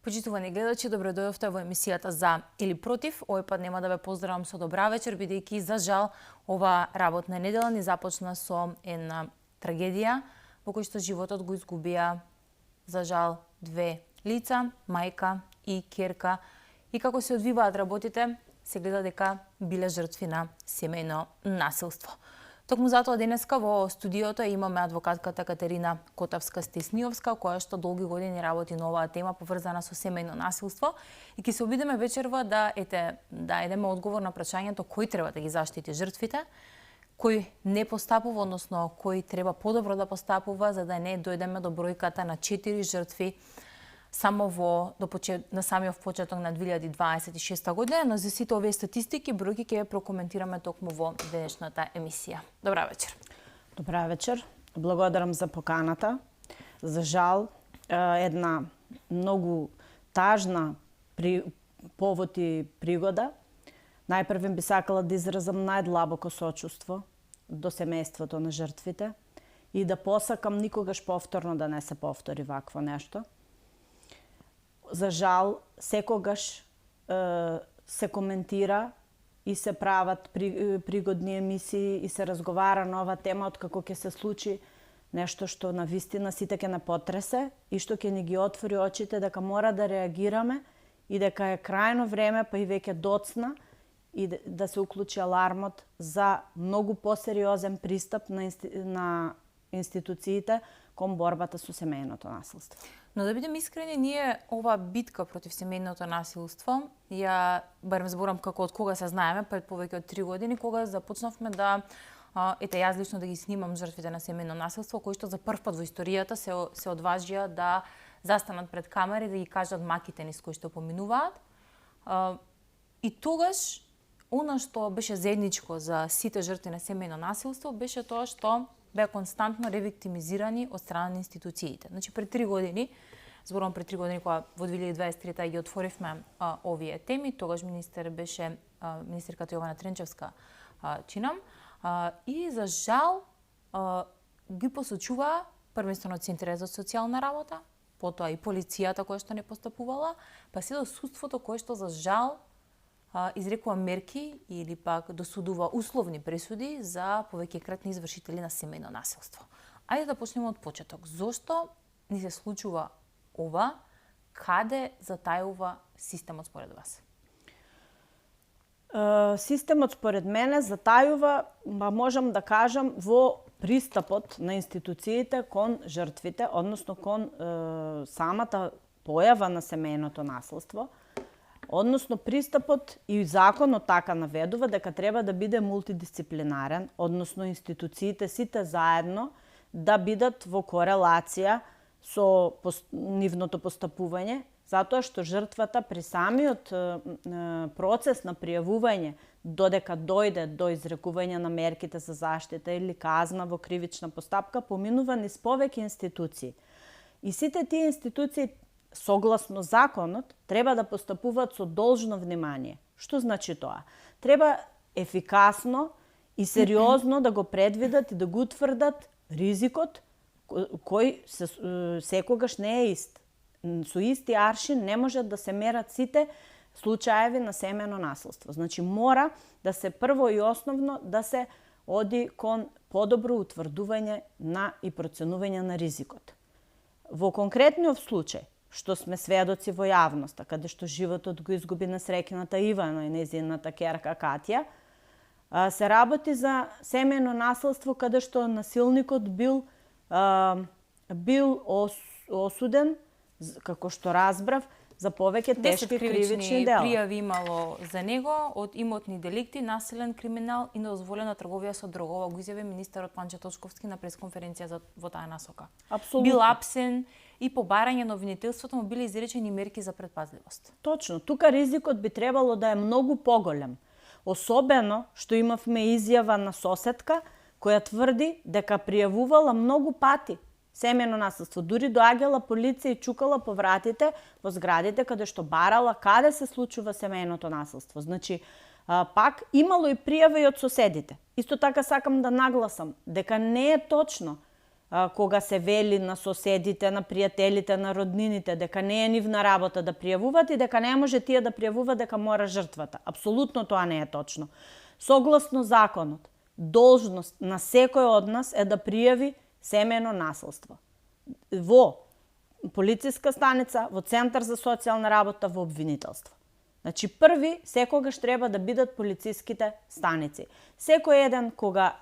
Почитувани гледачи, добродојавте во емисијата За или Против. Овој пат нема да ве поздравам со добра вечер, бидејќи за жал ова работна недела ни започна со една трагедија во кој што животот го изгубија за жал две лица, мајка и ќерка. И како се одвиваат работите, се гледа дека биле жртви на семејно насилство. Токму затоа денеска во студиото имаме адвокатката Катерина Котавска-Стесниовска, која што долги години работи на оваа тема поврзана со семејно насилство и ќе се обидеме вечерва да едеме одговор на прашањето кој треба да ги заштити жртвите, кој не постапува, односно кој треба подобро да постапува за да не дојдеме до бројката на 4 жртви само на самиот почеток на 2026 година, но за сите овие статистики бројки ќе ја прокоментираме токму во денешната емисија. Добра вечер. Добра вечер. Благодарам за поканата. За жал, една многу тажна повод и пригода. Најпрвен би сакала да изразам најдлабоко сочувство до семејството на жртвите и да посакам никогаш повторно да не се повтори вакво нешто. За жал, секогаш се коментира и се прават пригодни емисии и се разговара на ова тема откако ќе се случи нешто што на вистина сите ќе не потресе и што ќе ни ги отвори очите дека мора да реагираме и дека е крајно време, па и веќе доцна, и да се уклучи алармот за многу посериозен пристап на институциите кон борбата со семејното насилство. Но да бидем искрени, ние ова битка против семејното насилство, барем зборам како од кога се знаеме, пред повеќе од 3 години, кога започнавме да јас лично да ги снимам жртвите на семејно насилство, кои што за прв пат во историјата се одважија да застанат пред камери да ги кажат маките низ кои што поминуваат. И тогаш она што беше заедничко за сите жртви на семејно насилство беше тоа што беа константно ревиктимизирани од страна на институциите. Значи пред 3 години, зборувам пред 3 години кога во 2023 ги отворивме овие теми, тогаш министер беше министерката Јована Тренчевска чинам, и за жал ги посочува првенствено Центарот за социјална работа, потоа и полицијата која што не постапувала, па се до судството кое што за жал изрекува мерки или пак досудува условни пресуди за повеќекратни извршители на семејно насилство. Ајде да почнеме од почеток. Зошто ни се случува ова? Каде затајува системот според вас? Системот според мене затајува, можам да кажам, во пристапот на институциите кон жртвите, односно кон самата појава на семејното насилство. Односно, пристапот и законот така наведува дека треба да биде мултидисциплинарен, односно институциите сите заедно да бидат во корелација со нивното постапување, затоа што жртвата при самиот процес на пријавување, додека дојде до изрекување на мерките за заштита или казна во кривична постапка, поминува низ повеќе институции. И сите тие институции согласно законот, треба да постапуваат со должно внимание. Што значи тоа? Треба ефикасно и сериозно да го предвидат и да го утврдат ризикот кој секогаш не е ист. Со исти аршин не можат да се мерат сите случаеви на семејно насилство. Значи мора да се прво и основно да се оди кон подобро утврдување и проценување на ризикот. Во конкретниот случај, што сме сведоци во јавноста, каде што животот го изгуби несреќената Ивана и нејзината ќерка Катја, се работи за семејно насилство каде што насилникот бил осуден, како што разбрав, за повеќе тешки кривични дела. 10 пријави имало за него од имотни деликти, насилен криминал и недозволена трговија со дрогова, го изјави министерот Панче Точковски на пресконференција во таа насока. Апсолутно. Бил апсен и по барање на обвинителството му биле изречени мерки за предпазливост. Точно, тука ризикот би требало да е многу поголем. Особено што имавме изјава на соседка која тврди дека пријавувала многу пати семејно насилство. Дури доаѓала полиција и чукала по вратите во зградите каде што барала каде се случува семејното насилство. Значи, пак имало и пријави од соседите. Исто така сакам да нагласам дека не е точно кога се вели на соседите, на пријателите, на роднините, дека не е нивна работа да пријавуваат и дека не може тие да пријавуваат, дека мора жртвата. Апсолутно тоа не е точно. Согласно законот, должност на секој од нас е да пријави семејно насилство. Во полициска станица, во центар за социјална работа, во обвинителство. Значи, први секогаш треба да бидат полициските станици. Секој еден кога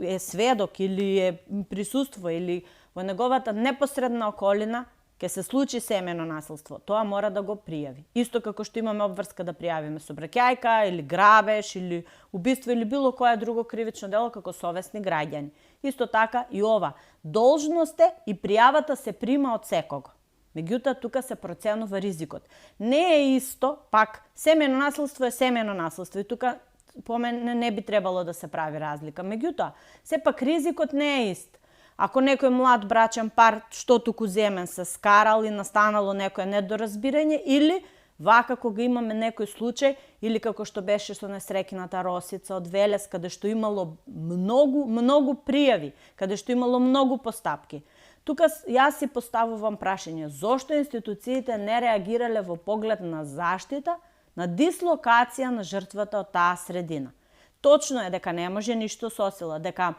е сведок или е присуство или во неговата непосредна околина ќе се случи семејно насилство, тоа мора да го пријави. Исто како што имаме обврска да пријавиме собраќајка или грабеж или убиство или било кое друго кривично дело како совесни граѓани. Исто така и ова. Должност е и пријавата се прима од секого. Меѓутоа, тука се проценува ризикот. Не е исто, пак, семејно насилство е семејно насилство и тука по мене не би требало да се прави разлика. Меѓутоа, сепак ризикот не е ист. Ако некој млад брачен пар, што туку земен, се скарал и настанало некое недоразбирање, или вака кога имаме некој случај, или како што беше со несреќената Росица од Велес, каде што имало многу пријави, каде што имало многу постапки. Тука јас си поставувам прашање, зошто институциите не реагирале во поглед на заштита, на дислокација на жртвата од таа средина. Точно е дека не може ништо со сила, дека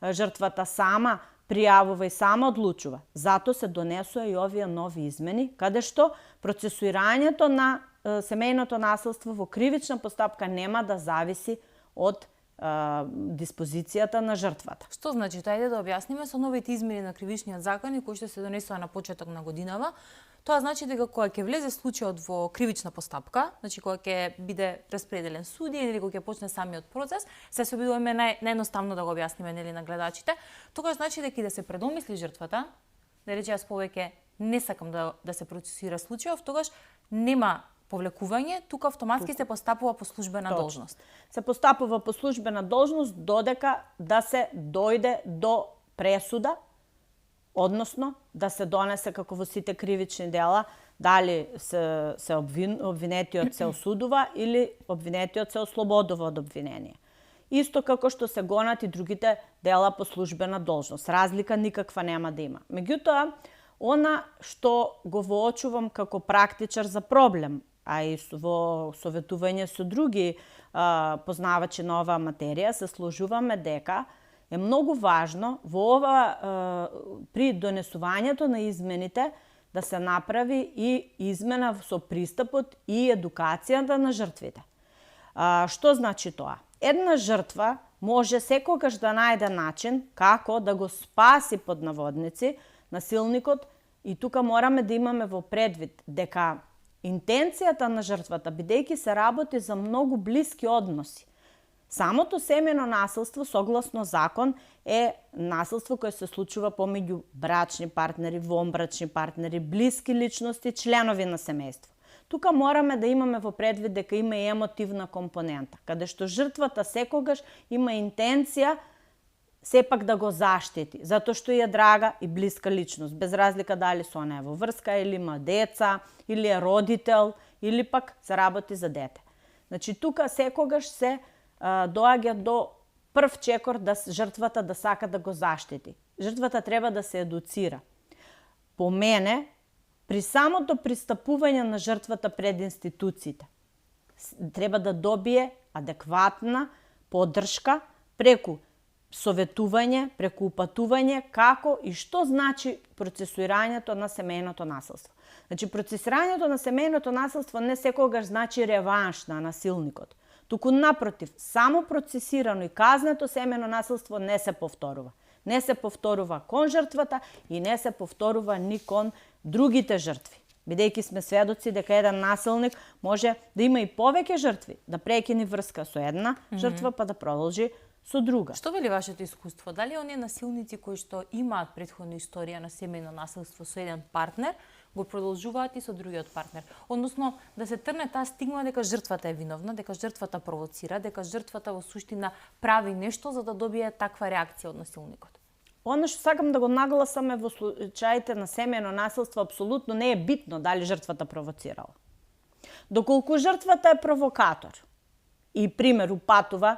жртвата сама пријавува и сама одлучува. Зато се донесува и овие нови измени, каде што процесуирањето на семејното насилство во кривична постапка нема да зависи од диспозицијата на жртвата. Што значи тоа? Ајде да објасниме со новите измени на кривичниот закон кои што се донесува на почеток на годинава. Тоа значи дека кога ќе влезе случајот во кривична постапка, значи кога ќе биде распределен судија или кога ќе почне самиот процес, се обидуваме наједноставно да го објасниме нели на гледачите, тогаш значи дека да се предомисли жртвата, да рече јас повеќе не сакам да се процесира случајов, тогаш нема повлекување, тука автоматски се постапува по службена должност. Се постапува по службена должност додека да се дојде до пресуда, односно да се донесе како во сите кривични дела, дали се обвинетиот се осудува или обвинетиот се ослободува од обвинение. Исто како што се гонат и другите дела по службена должност. Разлика никаква нема да има. Меѓутоа, она што го воочувам како практичар за проблем, а и во советување со други познавачи на оваа материја, се сложуваме дека е многу важно при донесувањето на измените да се направи и измена со пристапот и едукацијата на жртвите. Што значи тоа? Една жртва може секогаш да најде начин како да го спаси под наводници насилникот и тука мораме да имаме во предвид дека интенцијата на жртвата, бидејќи се работи за многу блиски односи. Самото семејно насилство, согласно закон, е насилство кое се случува помеѓу брачни партнери, вонбрачни партнери, блиски личности, членови на семејство. Тука мораме да имаме во предвид дека има и емотивна компонента, каде што жртвата секогаш има интенција сепак да го заштити, затоа што е драга и блиска личност, без разлика дали со она е во врска или има деца, или е родител, или пак се работи за дете. Значи, тука секогаш се доаѓа до прв чекор да жртвата да сака да го заштити. Жртвата треба да се едуцира. По мене, при самото пристапување на жртвата пред институциите, треба да добие адекватна поддршка преку советување, преку упатување како и што значи процесуирањето на семејното насилство. Значи, процесирањето на семејното насилство не секогаш значи реванш на насилникот. Туку напротив, само процесирано и казнето семејно насилство не се повторува. Не се повторува кон жртвата и не се повторува ни кон другите жртви. Бидејќи сме сведоци дека еден насилник може да има и повеќе жртви, да прекини врска со една жртва па да продолжи со друга. Што вели вашето искуство? Дали оние насилници кои што имаат претходна историја на семејно насилство со еден партнер, го продолжуваат и со другиот партнер? Односно, да се трне таа стигма дека жртвата е виновна, дека жртвата провоцира, дека жртвата во суштина прави нешто за да добие таква реакција од насилникот? Оно што сакам да го нагласам е во случаите на семејно насилство апсолутно не е битно дали жртвата провоцирала. Доколку жртвата е провокатор и пример упатува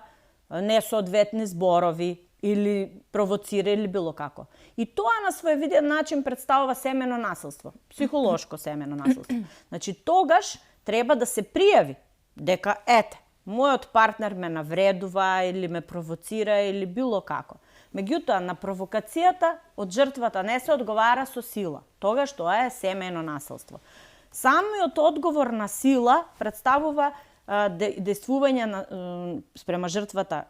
несоодветни зборови или провоцира или било како. И тоа на своевиден начин представува семено насилство, психолошко семено насилство. Значи тогаш треба да се пријави дека мојот партнер ме навредува или ме провоцира или било како. Меѓутоа, на провокацијата од жртвата не се одговара со сила. Тогаш тоа е семено насилство. Самиот одговор на сила представува дејствување спрема жртвата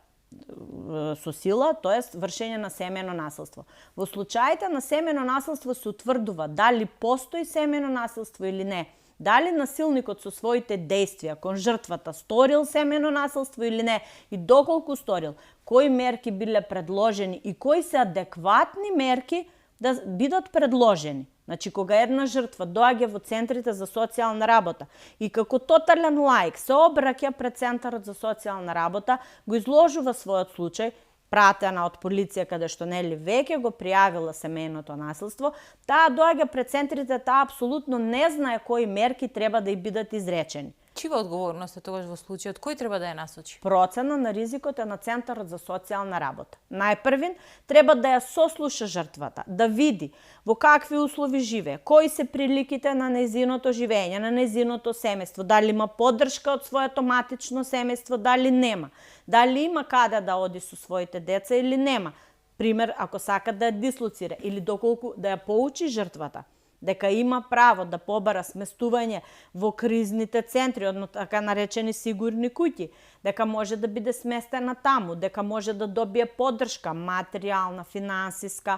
со сила, тоест вршење на семено насилство. Во случаите на семено насилство се утврдува дали постои семено насилство или не. Дали насилникот со своите действија кон жртвата сторил семено насилство или не и доколку сторил, кои мерки биле предложени и кои се адекватни мерки да бидат предложени. Значи, кога една жртва доаѓа во центрите за социјална работа и како тотален лаик се обраќа пред Центарот за социјална работа, го изложува својот случај, пратена од полиција каде што нели веќе го пријавила семејното насилство, таа доаѓа пред центрите, таа апсолутно не знае кои мерки треба да ѝ бидат изречени. Чива одговорност е тогаш во случајот? Кој треба да ја насочи? Процена на ризикот е на Центарот за социјална работа. Најпрвин треба да ја сослуша жртвата, да види во какви услови живее, кои се приликите на нејзиното живење, на нејзиното семејство, дали има поддршка од своето матично семејство, дали нема, дали има каде да оди со своите деца или нема. Пример, ако сака да ја дислоцира или доколку да ја поучи жртвата дека има право да побара сместување во кризните центри, така наречени сигурни куќи, дека може да биде сместена таму, дека може да добие поддршка материјална, финансиска,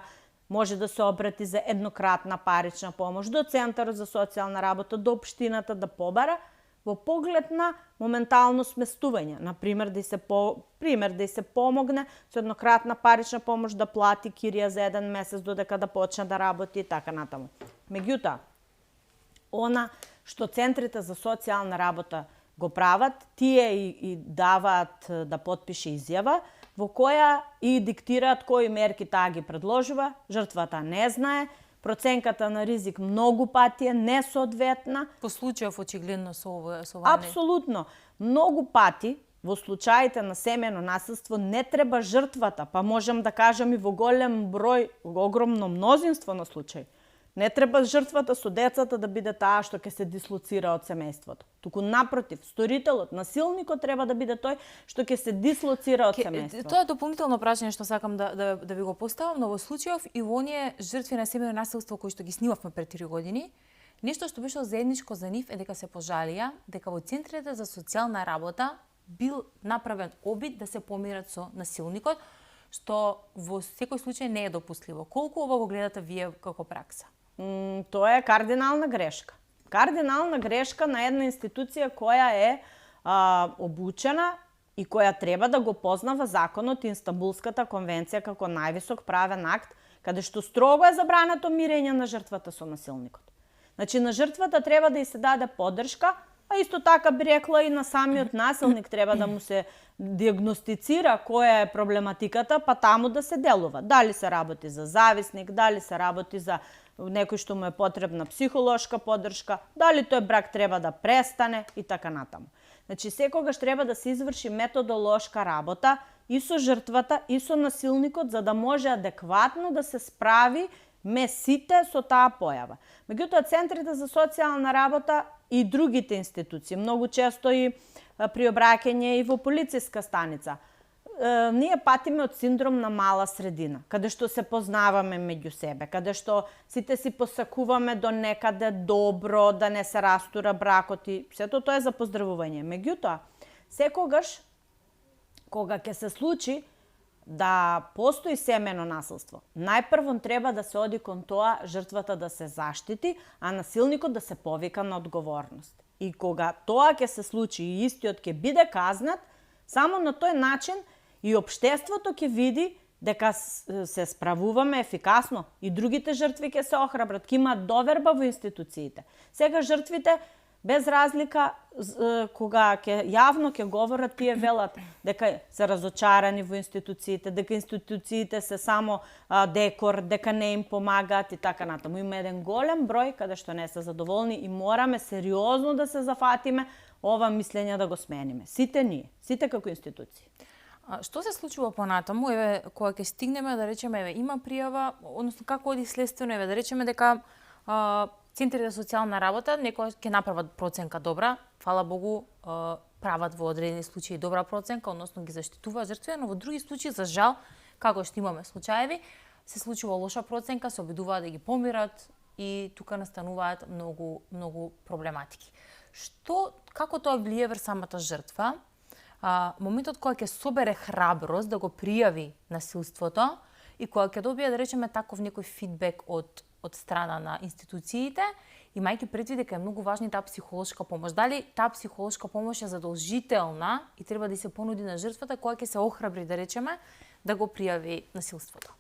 може да се обрати за еднократна парична помош до Центарот за социјална работа, до општината да побара во поглед на моментално сместување, например да ѝ се помогне со еднократна парична помош да плати кирија за 1 месец додека да почне да работи и така натаму. Меѓутоа, она што центрите за социјална работа го прават, тие и даваат да потпише изјава во која и диктираат кои мерки таа ги предложува, жртвата не знае, проценката на ризик многу пати е несоодветна. По случајов очигледно со ова. Апсолутно. Многу пати во случаите на семено насилство не треба жртвата, па можам да кажам и во голем број, огромно мнозинство на случаи. Не треба жртвата со децата да биде таа што ќе се дислоцира од семејството. Туку напротив, сторителот, насилникот треба да биде тој што ќе се дислоцира од семејството. Тоа е дополнително прашање што сакам да ви го поставам, но во случајов и во оние жртви на семено насилство кои што ги снимавме пред 3 години, нешто што беше заедничко за нив е дека се пожалија дека во центрите за социјална работа бил направен обид да се помират со насилникот, што во секој случај не е допустливо. Колку ова го гледате вие како пракса? Тоа е кардинална грешка. Кардинална грешка на една институција која е обучена и која треба да го познава законот и Инстанбулската конвенција како највисок правен акт, каде што строго е забрането мирење на жртвата со насилникот. Значи, на жртвата треба да ѝ се даде поддршка, а исто така би рекла и на самиот насилник треба да му се диагностицира која е проблематиката, па таму да се делува. Дали се работи за зависник, дали се работи за некој што му е потребна психолошка поддршка, дали тој брак треба да престане и така натаму. Значи, секогаш треба да се изврши методолошка работа и со жртвата и со насилникот за да може адекватно да се справи сите со таа појава. Меѓутоа, центрите за социјална работа и другите институции, многу често и при обраќање и во полициска станица, ние патиме од синдром на мала средина, каде што се познаваме меѓу себе, каде што сите си посакуваме до некаде добро, да не се растура бракот и сето тоа е за поздравување. Меѓутоа, секогаш кога ќе се случи да постои семено насилство, најпрво треба да се оди кон тоа жртвата да се заштити, а насилникот да се повика на одговорност. И кога тоа ќе се случи и истиот ќе биде казнат, само на тој начин и општеството ќе види дека се справуваме ефикасно и другите жртви ќе се охрабрат, ќе имаат доверба во институциите. Сега жртвите без разлика кога јавно ќе говорат, тие велат дека се разочарани во институциите, дека институциите се само декор, дека не им помагаат и така натаму. Има еден голем број каде што не се задоволни и мораме сериозно да се зафатиме ова мислење да го смениме. Сите ние, сите како институции. Што се случува понатаму? Еве, кога ќе стигнеме, да речеме, еве, има пријава, односно како оди следствено, еве, да речеме дека центрите за социјална работа некој ќе направат проценка добра, фала Богу, прават во одредени случаи добра проценка, односно ги заштитуваат жртвите, но во други случаи, за жал, како што имаме случаеви, се случува лоша проценка, се обидуваат да ги помират и тука настануваат многу проблематики. Како тоа влие врз самата жртва? Моментот кога ќе собере храброст да го пријави насилството и кога ќе добие, да речеме, таков некој фидбек од страна на институциите, имајќи предвид дека е многу важна таа психолошка помош. Дали таа психолошка помош е задолжителна и треба да се понуди на жртвата кога ќе се охрабри, да речеме, да го пријави насилството?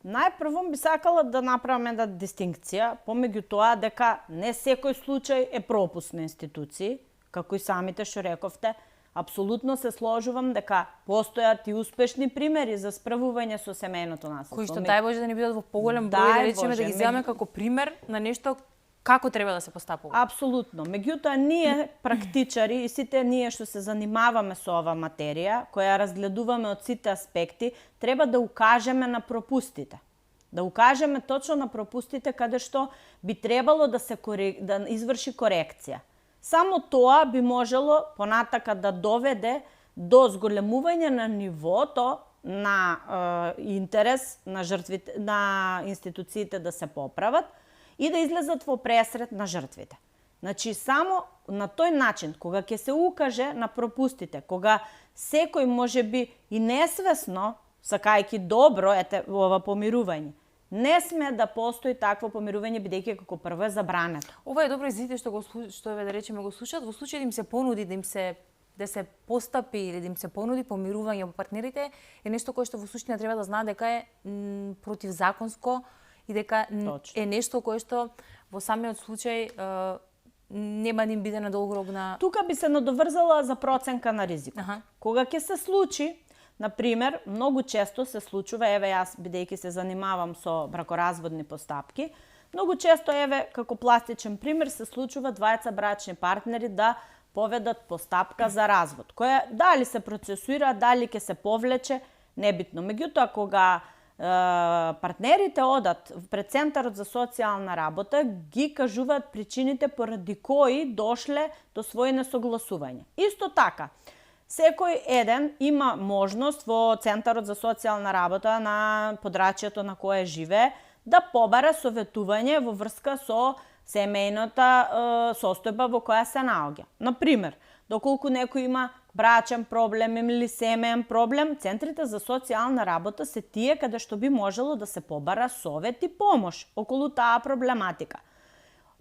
Најпрво би сакала да направам една дистинкција помеѓу тоа дека не секој случај е пропуст на институции, како и самите што рековте. Апсолутно се сложувам дека постојат и успешни примери за справување со семејното насилство. Кои што дај Боже да не бидат во поголем број, да речеме, да ги земеме како пример на нешто како треба да се постапува. Апсолутно. Меѓутоа, ние практичари и сите ние што се занимаваме со ова материја, која разгледуваме од сите аспекти, треба да укажеме на пропустите. Да укажеме точно на пропустите каде што би требало да изврши корекција. Само тоа би можело понатака да доведе до зголемување на нивото на интерес на жртвите, на институциите да се поправат и да излезат во пресрет на жртвите. Значи, само на тој начин, кога ќе се укаже на пропустите, кога секој може би и несвесно, сакајќи добро ова помирување, не сме да постои такво помирување бидејќи како прво е забрането. Ова е добро и зите што да речеме го слушаат, во случај да им се понуди да се постапи или да им се понуди помирување во партнерите, е нешто кое што во суштина треба да знаат дека е противзаконско и дека е нешто кое што во самиот случај нема да им биде на долг рок на... Тука би се надоврзала за проценка на ризик. Кога ќе се случи, например, многу често се случува, еве јас бидејќи се занимавам со бракоразводни постапки, многу често, еве, како пластичен пример, се случува двајца брачни партнери да поведат постапка за развод, која дали се процесуира, дали ќе се повлече, небитно. Меѓутоа, кога партнерите одат пред Центарот за социјална работа, ги кажуваат причините поради кои дошле до свој несогласување. Исто така, секој еден има можност во Центарот за социјална работа на подрачјето на кое живее да побара советување во врска со семејната состојба во која се наоѓа. Например, доколку некој има брачен проблем или семеен проблем, центрите за социјална работа се тие каде што би можело да се побара совет и помош околу таа проблематика.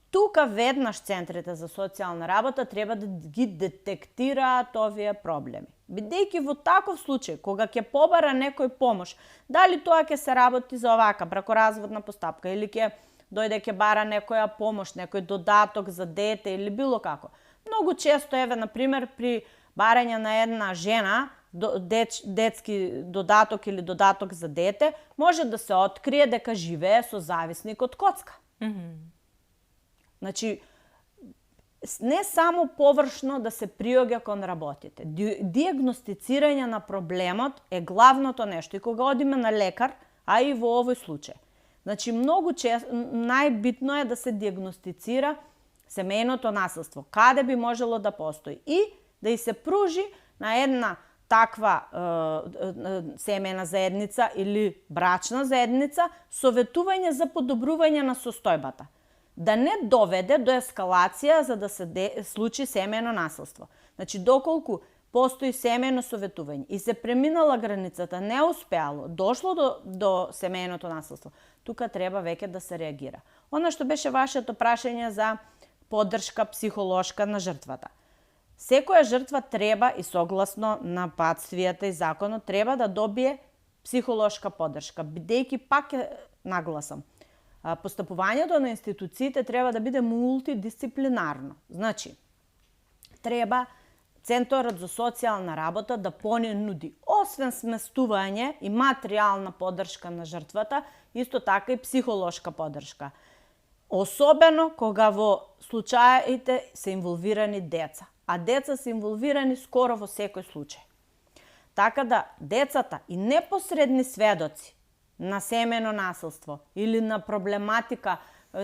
Тука веднаш центрите за социјална работа треба да ги детектираат овие проблеми. Бидејќи во таков случај, кога ќе побара некој помош, дали тоа ќе се работи за овака бракоразводна постапка или ќе дојде ќе бара некоја помош, некој додаток за дете или било како. Многу често, еве, например, при барање на една жена, детски додаток или додаток за дете, може да се открие дека живее со зависник од коцка. Значи, не само површно да се приоѓа кон работите. Диагностицирање на проблемот е главното нешто. И кога одиме на лекар, а и во овој случај. Значи, многу често, најбитно е да се диагностицира семејното насилство. Каде би можело да постои. И да и се пружи на една таква семејна заедница или брачна заедница советување за подобрување на состојбата. Да не доведе до ескалација за да се случи семејно насилство. Значи, доколку постои семејно советување и се преминала границата, не успеало, дошло до семејното насилство, тука треба веќе да се реагира. Она што беше вашето прашање за поддршка психолошка на жртвата. Секоја жртва треба и согласно напатствијата и законот треба да добие психолошка поддршка, бидејќи пак нагласам. Постапувањето на институциите треба да биде мултидисциплинарно. Значи, треба Центарот за социјална работа да понуди освен сместување и материјална поддршка на жртвата, исто така и психолошка поддршка. Особено кога во случаите се инволвирани деца, а деца се инволвирани скоро во секој случај. Така да децата и непосредни сведоци на семено насилство или на проблематика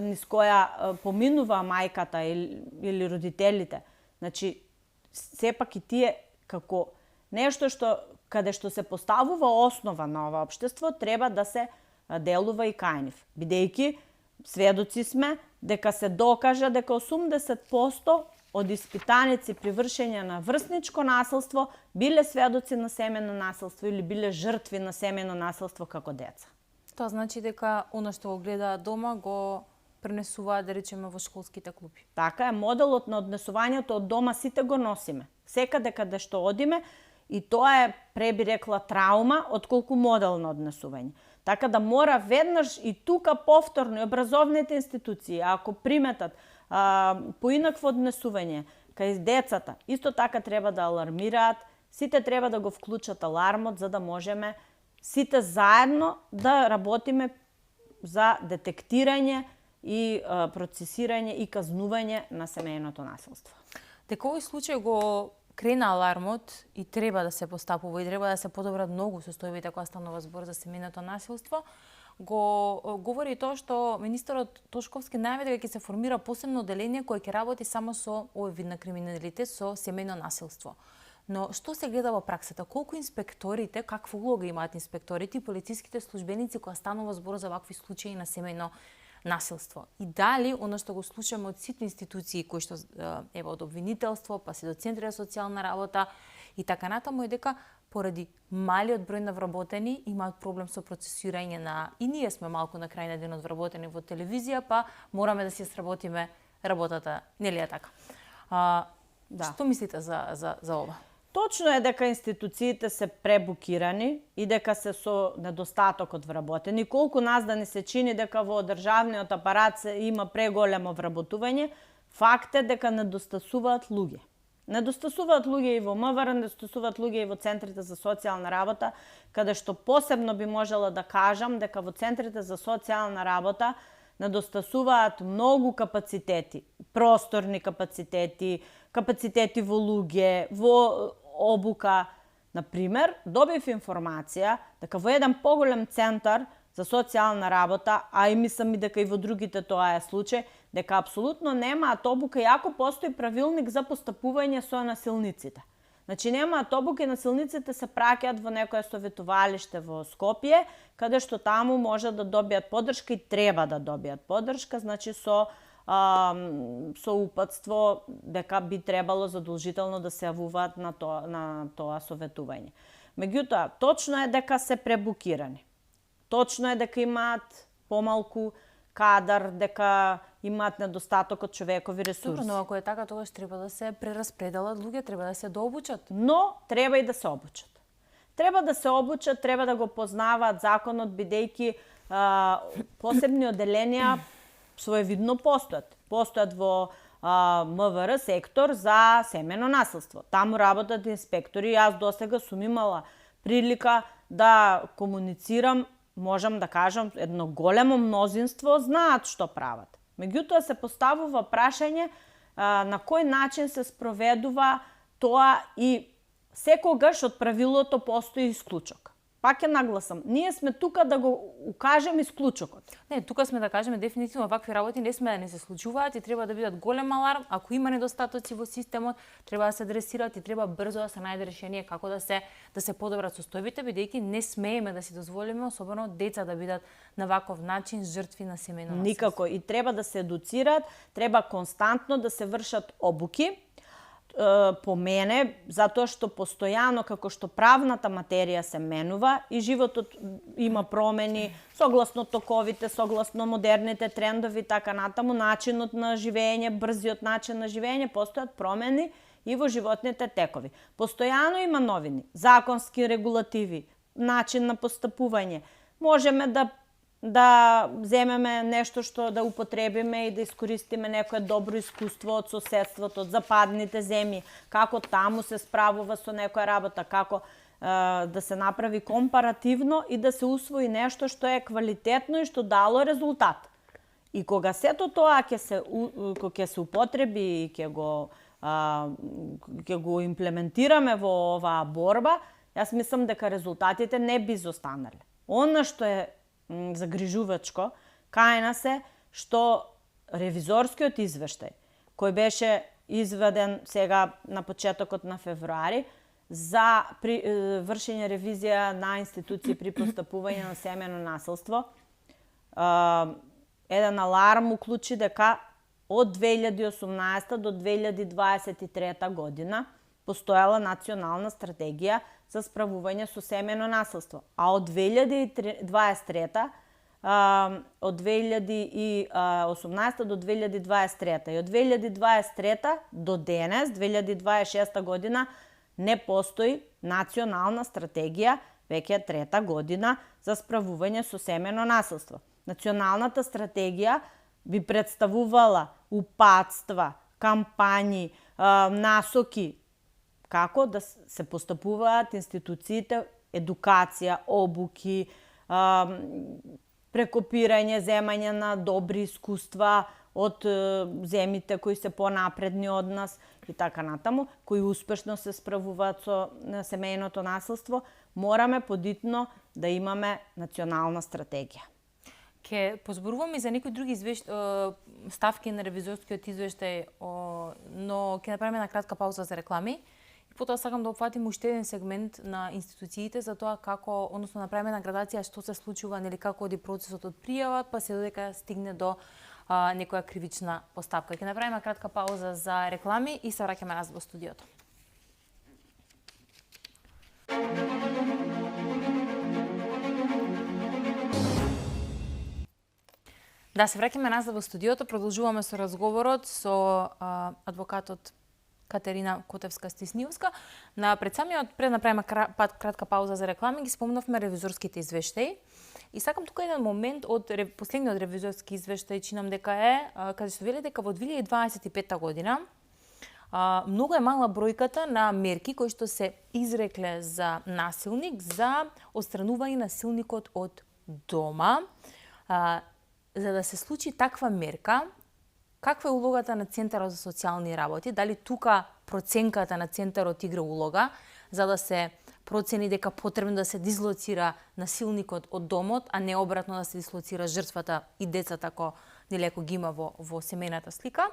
низ која поминува мајката или родителите, значи сепак и тие како нешто каде што се поставува основа на ова општество, треба да се делува и кај нив. Бидејќи сведоци сме дека се докажа дека 80% од испитаници при вршење на врсничко насилство биле сведоци на семено насилство или биле жртви на семено насилство како деца. Тоа значи дека оно што го гледаат дома го пренесуваат, да речеме, во школските клуби. Така е, моделот на однесувањето од дома сите го носиме. Секаде каде што одиме, и тоа е, преби рекла, траума, отколку модел на однесување. Така да мора веднаш и тука повторно и образовните институции, ако приметат поинакво однесување кај децата, исто така треба да алармираат, сите треба да го вклучат алармот за да можеме сите заедно да работиме за детектирање и процесирање и казнување на семејното насилство. Дека овој случај го крена алармот и треба да се постапува и треба да се подобрат многу состојбите кога станува збор за семејното насилство, го говори тоа што министерот Тошковски најави дека ќе се формира посебно оделение кое ќе работи само со овој вид на криминалитет, со семејно насилство. Но што се гледа во праксата? Колку инспекторите, каква улога имаат инспекторите и полициските службеници кога станува збор за вакви случаи на семејно насилство? И дали оно што го слушаме од сите институции кои што од обвинителство, па се до центри за социјална работа и така натаму, е дека поради малиот број на вработени имаат проблем со процесирање на, и ние сме малку на крај на денот вработени во телевизија, па мораме да си сработиме работата, нели е така? Да. Што мислите за ова? Точно е дека институциите се пребукирани и дека се со недостаток од вработени. Колку нас да ни се чини дека во државниот апарат има преголемо вработување, факт е дека недостасуваат луѓе. Недостасуваат луѓе и во МВР, недостасуваат луѓе и во центрите за социјална работа, каде што посебно би можела да кажам дека во центрите за социјална работа недостасуваат многу капацитети, просторни капацитети, капацитети во луѓе, во обука. Например, добив информација дека во еден поголем центар за социјална работа, а и мислам и дека и во другите тоа е случај, дека апсолутно немаат обука, иако постои правилник за постапување со насилниците. Значи немаат обука и насилниците се праќаат во некое советувалиште во Скопје, каде што таму може да добијат поддршка и треба да добијат поддршка, значи со упатство дека би требало задолжително да се јавуваат на тоа советување. Меѓутоа, точно е дека се пребукирани. Точно е дека имаат помалку кадар, дека имаат недостаток од човекови ресурси. Добро, но ако е така, тогаш треба да се прераспределат луѓе, треба да се дообучат. Но треба и да се обучат. Треба да се обучат, треба да го познаваат законот, бидејќи посебни оделенија своевидно постојат. Постојат во МВР сектор за семено насилство. Таму работат инспектори. Јас досега сум имала прилика да комуницирам, можам да кажам, едно големо мнозинство знаат што прават. Меѓутоа се поставува прашање на кој начин се спроведува тоа и секогаш од правилото постои исклучок. Пак ќе нагласам, ние сме тука да го укажеме исклучокот. Не, тука сме да кажеме дефинитивно вакви работи не сме да не се случуваат и треба да бидат голем аларм. Ако има недостатоци во системот, треба да се адресираат и треба брзо да се најде решение како да се подобрат состојбите, бидејќи не смееме да си дозволиме, особено деца да бидат на ваков начин жртви на семејно насилство. Никако, и треба да се едуцираат, треба константно да се вршат обуки. По мене, затоа што постојано, како што правната материја се менува и животот има промени, согласно токовите, согласно модерните трендови, така натаму, начинот на живење, брзиот начин на живење, постојат промени и во животните текови. Постојано има новини, законски регулативи, начин на постапување. Можеме да земеме нешто што да употребиме и да искористиме некое добро искуство од соседството, од западните земји, како таму се справува со некоја работа, како да се направи компаративно и да се усвои нешто што е квалитетно и што дало резултат. И кога сето тоа ќе се употреби и ќе го имплементираме во оваа борба, Јас мислам дека резултатите не би изостанале. Она што е загрижувачко кај нас е што ревизорскиот извештај кој беше изведен сега на почетокот на февруари за вршење ревизија на институции при постапување на семено насилство, еден аларм уклучи дека од 2018 до 2023 година постоела национална стратегија за справување со семено насилство, а од 2023 од 2018 до 2023 и од 2023 до денес, 2026 година, не постои национална стратегија, веќе трета година, за справување со семено насилство. Националната стратегија би представувала упатства, кампањи, насоки, како да се постапуваат институциите, едукација, обуки, прекопирање, земање на добри искуства од земите кои се понапредни од нас и така натаму, кои успешно се справуваат со семејното насилство, мораме подитно да имаме национална стратегија. Ке позборуваме за некои други ставки на ревизорскиот извештај, но ќе направиме една кратка пауза за реклами. Потоа сакам да опфатим уште еден сегмент на институциите за тоа како, односно направиме една градација што се случува, нели како оди процесот од пријава, па се додека стигне до некоја кривична постапка. Ќе направиме кратка пауза за реклами и се враќаме назад во студиото. Да, се враќаме назад во студиото, продолжуваме со разговорот со адвокатот Катерина Котевска-Стиснивска. Пред направиме кратка пауза за реклами, ги спомнавме ревизорските извештаи. И сакам тука еден момент од последниот ревизорски извештај, чинам дека е, каде што вели дека во 2025 година многу е мала бројката на мерки кои што се изрекле за насилник за отстранување насилникот од дома. За да се случи таква мерка, каква е улогата на Центарот за социјални работи? Дали тука проценката на Центарот игра улога за да се процени дека потребно да се дислоцира насилникот од домот, а не обратно да се дислоцира жртвата и децата ако ги има во семејната слика?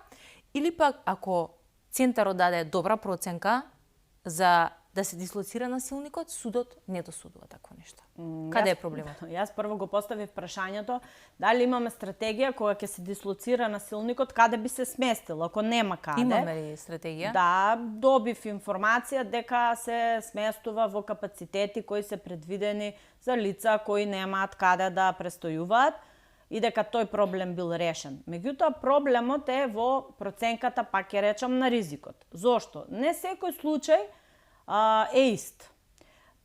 Или пак ако Центарот даде добра проценка за да се дислоцира насилникот, судот не досудува такво нешто. Каде е проблемот? Јас прво го поставив прашањето дали имаме стратегија кога ќе се дислоцира насилникот, каде би се сместил, ако нема каде. Имаме ли стратегија? Да, добив информација дека се сместува во капацитети кои се предвидени за лица кои немаат каде да престојуваат и дека тој проблем бил решен. Меѓутоа, проблемот е во проценката, пак ќе речам, на ризикот. Зошто? Не секој случај е ист.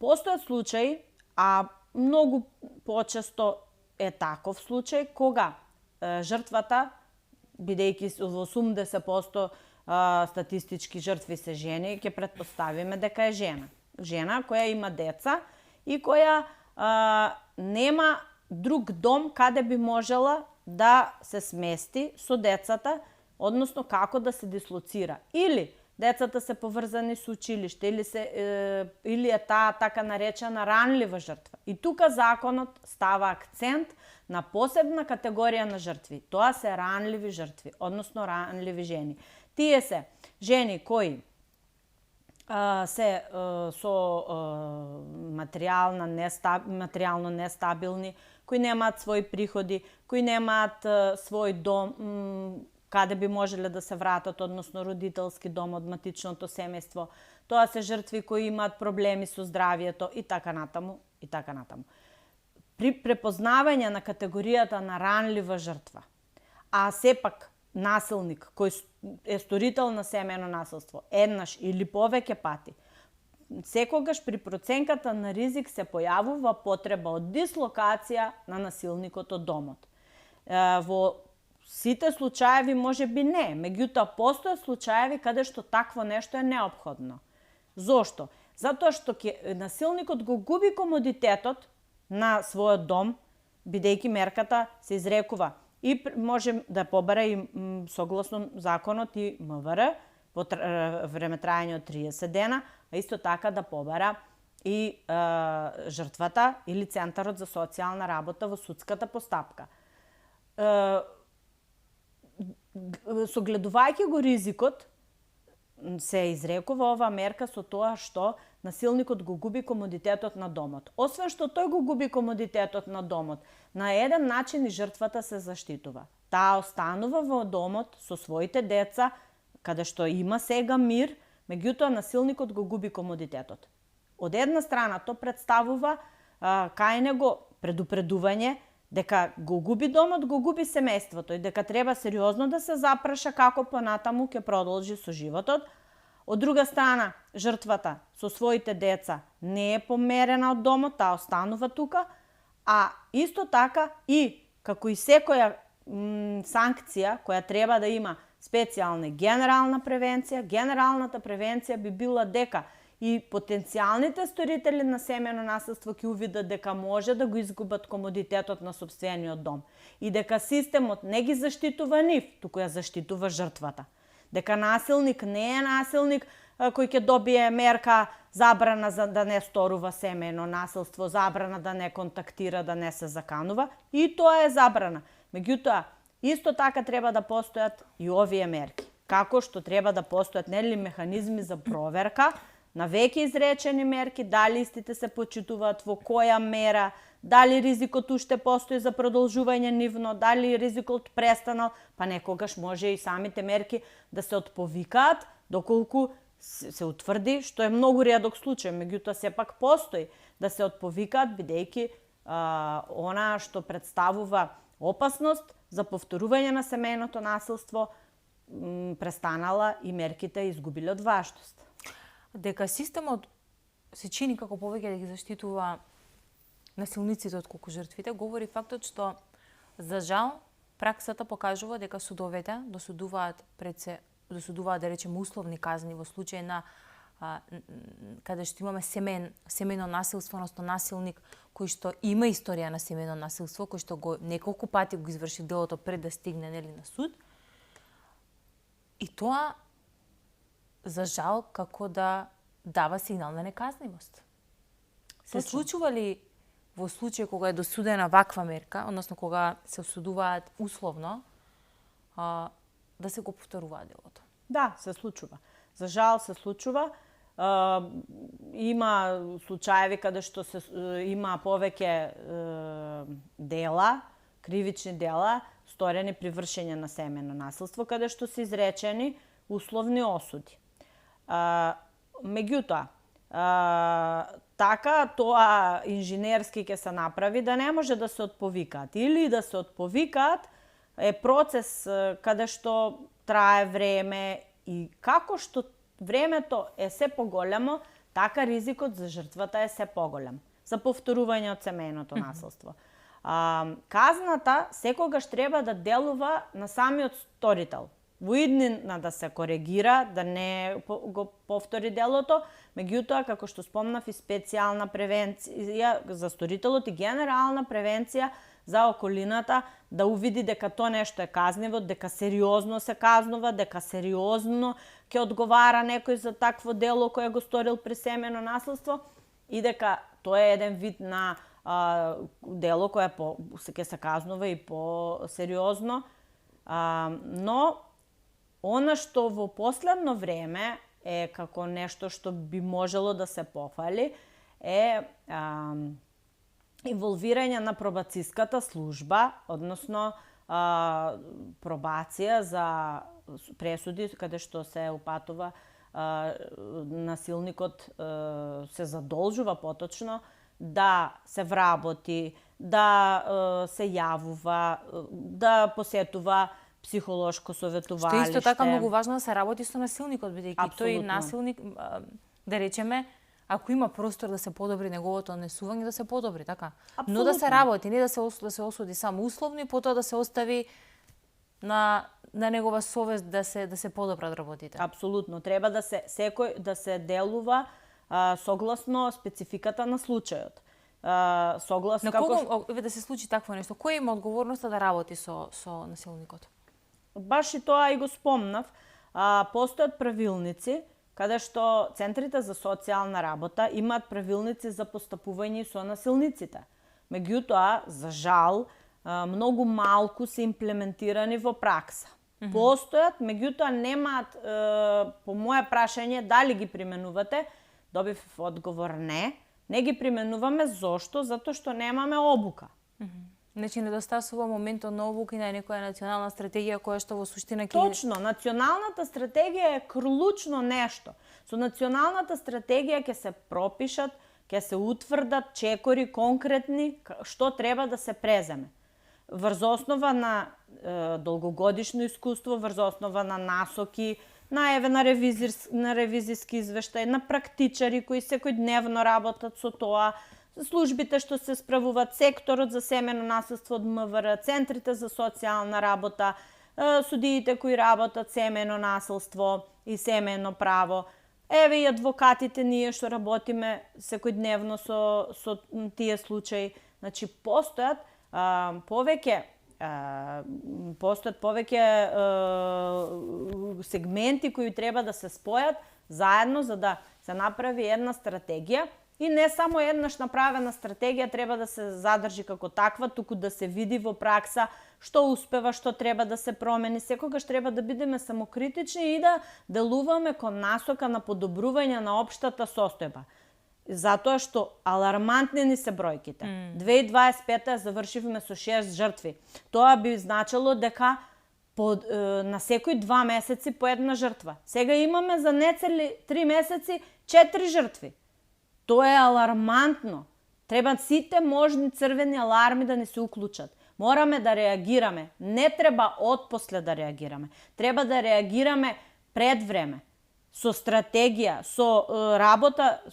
Постојат случаи, а многу почесто е таков случај, кога жртвата, бидејќи во 80% статистички жртви се жени, ќе претпоставиме дека е жена. Жена која има деца и која нема друг дом каде би можела да се смести со децата, односно како да се дислоцира. Или децата се поврзани со училиште, или е таа така наречена ранлива жртва. И тука законот става акцент на посебна категорија на жртви. Тоа се ранливи жртви, односно ранливи жени. Тие се жени кои се со материјално нестабилни, кои немаат своји приходи, кои немаат свој дом каде би можеле да се вратат, односно родителски дом од матичното семејство. Тоа се жртви кои имаат проблеми со здравието и така натаму, и така натаму. При препознавање на категоријата на ранлива жртва, а сепак насилник кој е сторител на семејно насилство, еднаш или повеќе пати, секогаш при проценката на ризик се појавува потреба од дислокација на насилникот од домот. Во сите случаеви може би не, меѓутоа постојат случаеви каде што такво нешто е неопходно. Зошто? Затоа што насилникот го губи комодитетот на својот дом, бидејќи мерката се изрекува и може да побара и согласно законот и МВР во време трајање од 30 дена, а исто така да побара и жртвата или центарот за социјална работа во судската постапка. Согледувајќи го ризикот, се изрекува оваа мерка со тоа што насилникот го губи комодитетот на домот. Освен што тој го губи комодитетот на домот, на еден начин и жртвата се заштитува. Таа останува во домот со своите деца, каде што има сега мир, меѓутоа насилникот го губи комодитетот. Од една страна, то представува кај него предупредување дека го губи домот, го губи семејството и дека треба сериозно да се запраша како понатаму ќе продолжи со животот. Од друга страна, жртвата со своите деца не е померена од домот, таа останува тука, а исто така и како и секоја санкција која треба да има специјална генерална превенција, генералната превенција би била дека и потенцијалните сторители на семејно насилство ќе увидат дека може да го изгубат комодитетот на сопствениот дом и дека системот не ги заштитува нив, туку ја заштитува жртвата. Дека насилник не е насилник кој ќе добие мерка забрана за да не сторува семејно насилство, забрана да не контактира, да не се заканува, и тоа е забрана. Меѓутоа, исто така треба да постојат и овие мерки. Како што треба да постојат нели механизми за проверка на веќе изречени мерки, дали истите се почитуваат, во која мера, дали ризикот уште постои за продолжување нивно, дали ризикот престанал, па некогаш може и самите мерки да се отповикаат, доколку се утврди, што е многу реток случај, меѓутоа сепак постои да се отповикаат, бидејќи она што представува опасност за повторување на семејното насилство престанала и мерките изгубиле од важност. Дека системот се чини како повеќе да ги заштитува насилниците отколку жртвите, говори фактот што, за жал, праксата покажува дека судовете досудуваат да речеме условни казни во случај на каде што имаме семејно насилство, односно насилник кој што има историја на семејно насилство, кој што го неколку пати го изврши делото пред да стигне нели на суд. И тоа, за жал, како да дава сигнал на неказнивост. Се случува ли во случај кога е досудена ваква мерка, односно кога се осудуваат условно, да се го повторува делото? Да, се случува. За жал се случува. Има случаеви каде што има повеќе дела, кривични дела, сторени при вршење на семејно насилство, каде што се изречени условни осуди. Меѓутоа, така тоа инженерски ќе се направи да не може да се отповикаат. Или да се отповикаат е процес каде што трае време и како што времето е се поголемо, така ризикот за жртвата е се поголем за повторување од семејното насилство. Казната секогаш треба да делува на самиот сторител. Во иднина да се коригира, да не го повтори делото, меѓутоа, како што спомнав, и специјална превенција за сторителот и генерална превенција за околината, да увиди дека тоа нешто е казниво, дека сериозно се казнува, дека сериозно ќе одговара некој за такво дело кое го сторил при семејно насилство и дека тоа е еден вид на дело кое ќе се казнува и по-сериозно. Но она што во последно време е како нешто што би можело да се пофали е инволвирање на пробацијската служба, односно пробација за пресуди каде што се упатува насилникот се задолжува поточно да се вработи, да се јавува, да посетува психолошко советувалиште. Што исто така многу важно да се работи со насилникот, бидејќи тој насилник, да речеме, ако има простор да се подобри неговото однесување, да се подобри, така? Апсолутно. Но да се работи, не да се осуди само условно и потоа да се остави на негова совест да се подобрат работите. Апсолутно, треба да се делува согласно спецификата на случајот. На кого да се случи такво нешто? Кој има одговорноста да работи со насилникот? Баш и тоа и го спомнав. Постојат правилници каде што центрите за социјална работа имаат правилници за постапување со насилниците. Меѓутоа, за жал, многу малку се имплементирани во пракса. Постојат, меѓутоа немаат, по моje прашање, дали ги применувате, добив одговор не ги применуваме. Зошто? Затоа што немаме обука. Значи недостасува моментот на обука и на некоја национална стратегија која што во суштина ќе... Точно, националната стратегија е клучно нешто. Со националната стратегија ќе се пропишат, ќе се утврдат чекори конкретни што треба да се преземе. Врз основа на долгогодишно искуство, врз основа на насоки, на ревизиски извештај, на практичари кои секојдневно работат со тоа, службите што се справуваат, секторот за семено насилство од МВР, центрите за социјална работа, судиите кои работат семено насилство и семено право. Еве и адвокатите ние што работиме секојдневно со тие случаи. Значи постојат повеќе сегменти кои треба да се спојат заедно за да се направи една стратегија. И не само еднаш направена стратегија треба да се задржи како таква, туку да се види во пракса што успева, што треба да се промени. Секогаш треба да бидеме самокритични и да делуваме кон насока на подобрување на општата состојба. Затоа што алармантни ни се бројките. 2025 завршивме со 6 жртви. Тоа би значило дека на секои 2 месеци по една жртва. Сега имаме за нецели 3 месеци 4 жртви. Тоа е алармантно. Треба сите можни црвени аларми да ни се уклучат. Мораме да реагираме. Не треба отпосле да реагираме. Треба да реагираме пред време. Со стратегија, со работа,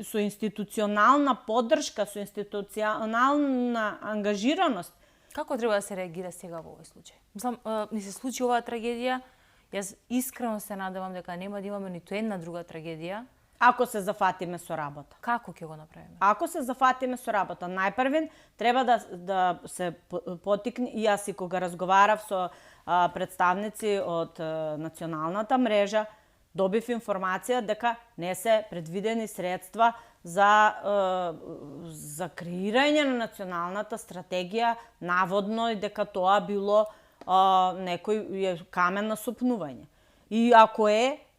со институционална поддршка, со институционална ангажираност. Како треба да се реагира сега во овој случај? Мислам, ни се случи оваа трагедија, јас искрено се надевам дека нема да имаме ниту една друга трагедија. Ако се зафатиме со работа. Како ќе го направиме? Ако се зафатиме со работа, најпрвен треба да се потикне, и јас и кога разговарав со представници од националната мрежа, добив информација дека не се предвидени средства за креирање на националната стратегија, наводно, и дека тоа било некој камен на сопнување. И ако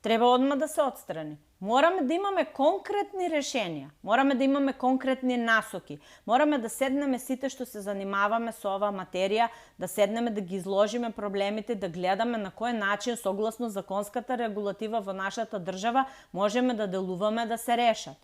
треба одма да се отстрани. Мораме да имаме конкретни решенија, мораме да имаме конкретни насоки, мораме да седнеме сите што се занимаваме со оваа материја, да седнеме да ги изложиме проблемите, да гледаме на кој начин, согласно законската регулатива во нашата држава, можеме да делуваме да се решат.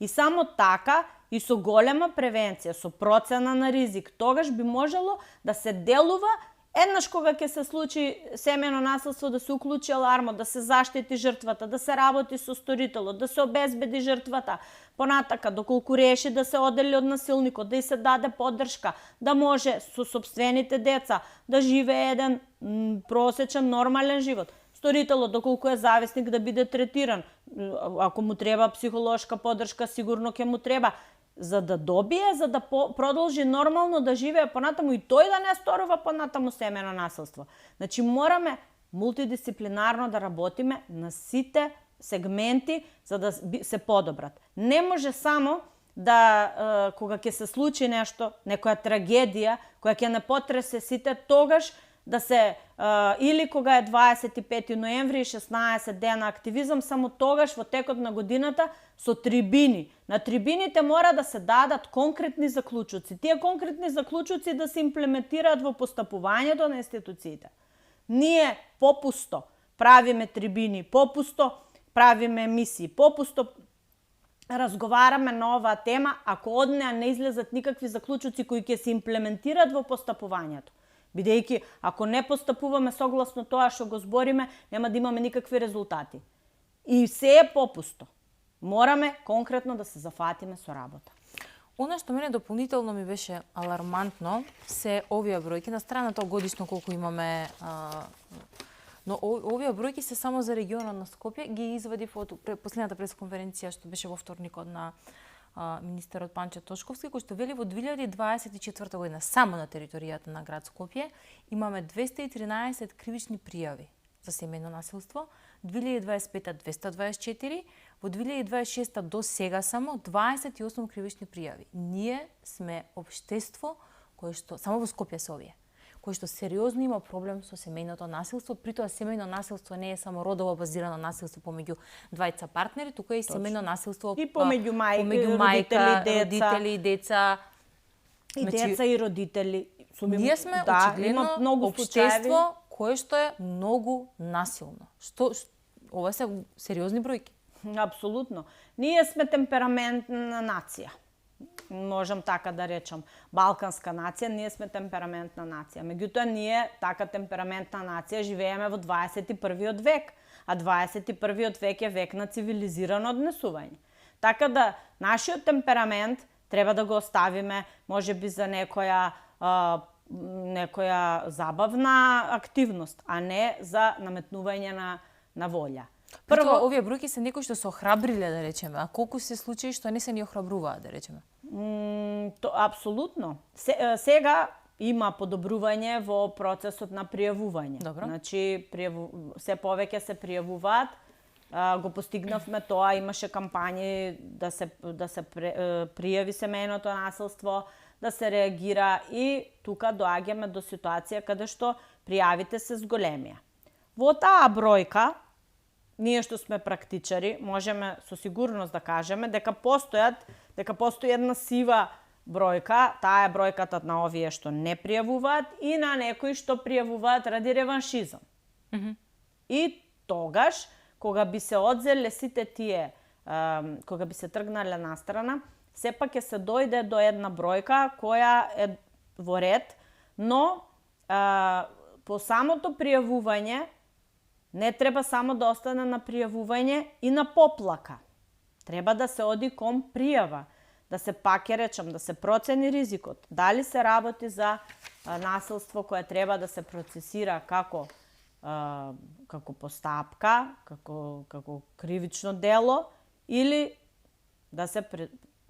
И само така, и со голема превенција, со процена на ризик, тогаш би можело да се делува. Еднаш кога ќе се случи семено насилство, да се уклучи алармот, да се заштити жртвата, да се работи со сторителот, да се обезбеди жртвата, понатака, доколку реши да се одели од насилникот, да и се даде поддршка, да може со сопствените деца да живее еден просечен, нормален живот. Сторителот, доколку е зависник, да биде третиран. Ако му треба психолошка поддршка, сигурно ќе му треба. За да добие, за да продолжи нормално да живее понатаму и тој да не сторува понатаму семено насилство. Значи мораме мултидисциплинарно да работиме на сите сегменти за да се подобрат. Не може само да кога ќе се случи нешто, некоја трагедија која ќе не потресе сите, тогаш да се или кога е 25 ноември и 16 дена активизам, само тогаш во текот на годината со трибини. На трибините мора да се дадат конкретни заклучоци. Тие конкретни заклучоци да се имплементираат во постапувањето на институциите. Ние попусто правиме трибини, попусто правиме емисии, попусто разговараме на оваа тема, ако од неа не излезат никакви заклучоци кои ќе се имплементираат во постапувањето. Бидејќи, ако не постапуваме согласно тоа што го збориме, нема да имаме никакви резултати. И се е попусто. Мораме конкретно да се зафатиме со работа. Она што мене дополнително ми беше алармантно се овие бројки, на страна тоа годишно колку имаме, но овие бројки се само за регионот на Скопје, ги извадив од последната пресконференција што беше во вторникот на министерот Панче Тошковски, кој што вели во 2024 година само на територијата на град Скопје имаме 213 кривични пријави за семејно насилство, 2025 224, во 2026 до сега само 28 кривични пријави. Ние сме општество кое што само во Скопје се овие, кој што сериозно има проблем со семејното насилство, притоа семејно насилство не е само родово базирано насилство помеѓу двајца партнери, туку е и семејно насилство и помеѓу мајка, родители и деца. И деца и родители. Ние сме очигледно општество кое што е многу насилно. Ова се сериозни бројки. Апсолутно. Ние сме темпераментна нација. Можам така да речам. Балканска нација, ние сме темпераментна нација. Меѓутоа, ние, така темпераментна нација, живееме во 21. век. А 21. век е век на цивилизирано однесување. Така да, нашиот темперамент треба да го оставиме, можеби за некоја забавна активност, а не за наметнување на волја. Прво, овие бројки се некои што се охрабриле, да речеме, а колку се случаи што не се ни охрабруваат, да речеме? Апсолутно. Сега има подобрување во процесот на пријавување. Добро. Значи, се повеќе се пријавуваат. Го постигнавме тоа, имаше кампањи да се пријави семејното насилство, да се реагира и тука доаѓаме до ситуација каде што пријавите се зголемија. Во таа бројка, ние што сме практичари, можеме со сигурност да кажеме дека постои една сива бројка, таа е бројката на овие што не пријавуваат и на некои што пријавуваат ради реваншизам. И тогаш, кога би се одзеле сите тие, кога би се тргнале настрана, сепак ќе се дојде до една бројка која е во ред, но по самото пријавување не треба само да остане на пријавување и на поплака. Треба да се оди кон пријава, да се да се процени ризикот. Дали се работи за насилство кое треба да се процесира како постапка, како кривично дело, или да се